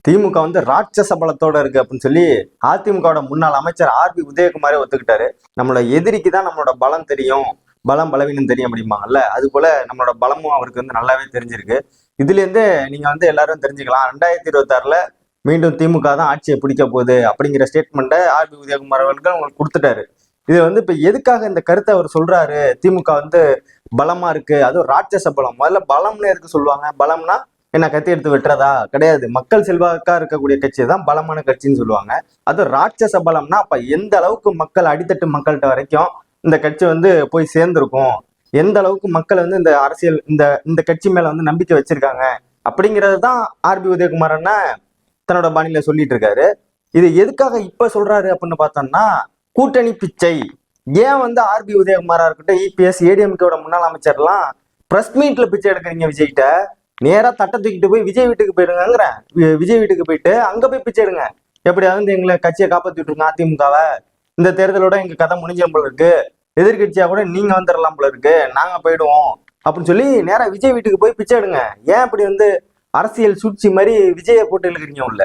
திமுக வந்து ராட்சச பலத்தோட இருக்கு அப்படின்னு சொல்லி அதிமுகவோட முன்னாள் அமைச்சர் ஆர்பி உதயகுமாரே ஒத்துக்கிட்டாரு. நம்மளோட எதிரிக்கு தான் நம்மளோட பலம் தெரியும், பலம் பலவீனம் தெரியும் அப்படிம்பாங்கல்ல, அது போல நம்மளோட பலமும் அவருக்கு வந்து நல்லாவே தெரிஞ்சிருக்கு. இதுல இருந்து நீங்க வந்து எல்லாரும் தெரிஞ்சுக்கலாம், 2026ல மீண்டும் திமுக தான் ஆட்சியை பிடிக்க போகுது அப்படிங்கிற ஸ்டேட்மெண்ட்டை ஆர்பி உதயகுமார் அவர்கள் உங்களுக்கு கொடுத்துட்டாரு. இது வந்து இப்ப எதுக்காக இந்த கருத்தை அவர் சொல்றாரு, திமுக வந்து பலமா இருக்கு, அதுவும் ராட்சச பலம். முதல்ல பலம்னு எதுக்கு சொல்லுவாங்க? பலம்னா என்ன, கத்தி எடுத்து வெட்டுறதா? கிடையாது. மக்கள் செல்வாக்கா இருக்கக்கூடிய கட்சி தான் பலமான கட்சின்னு சொல்லுவாங்க. அது ராட்சச பலம்னா அப்ப எந்த அளவுக்கு மக்கள், அடித்தட்டு மக்கள்கிட்ட வரைக்கும் இந்த கட்சி வந்து போய் சேர்ந்திருக்கும், எந்த அளவுக்கு மக்கள் வந்து இந்த அரசியல் இந்த இந்த கட்சி மேல வந்து நம்பிக்கை வச்சிருக்காங்க அப்படிங்கிறது தான் ஆர்பி உதயகுமார் அண்ணா தன்னோட பாணியில சொல்லிட்டு இருக்காரு. இது எதுக்காக இப்ப சொல்றாரு அப்படின்னு பார்த்தோம்னா, கூட்டணி பிச்சை. ஏன் வந்து ஆர்பி உதயகுமாரா இருக்கட்டும், இபிஎஸ், ஏடிஎம்கேவோட முன்னாள் அமைச்சர்லாம் பிரஸ் மீட்ல பிச்சை எடுக்கிறீங்க விஜய்கிட்ட, நேரா தட்டை தூக்கிட்டு போய் விஜய் வீட்டுக்கு போயிடுங்கிறேன். விஜய் வீட்டுக்கு போயிட்டு அங்க போய் பிச்சை எடுங்க, எப்படியாவது எங்களை கட்சியை காப்பாத்தி விட்டுருங்க அதிமுகவை, இந்த தேர்தலோட எங்க கதை முடிஞ்சும் போல இருக்கு, எதிர்கட்சியா கூட நீங்க வந்துடலாம் போல இருக்கு, நாங்க போயிடுவோம் அப்படின்னு சொல்லி நேரா விஜய் வீட்டுக்கு போய் பிச்சை எடுங்க. ஏன் இப்படி வந்து அரசியல் சூழ்ச்சி மாதிரி விஜயை போட்டு இழுக்கிறீங்க உள்ள?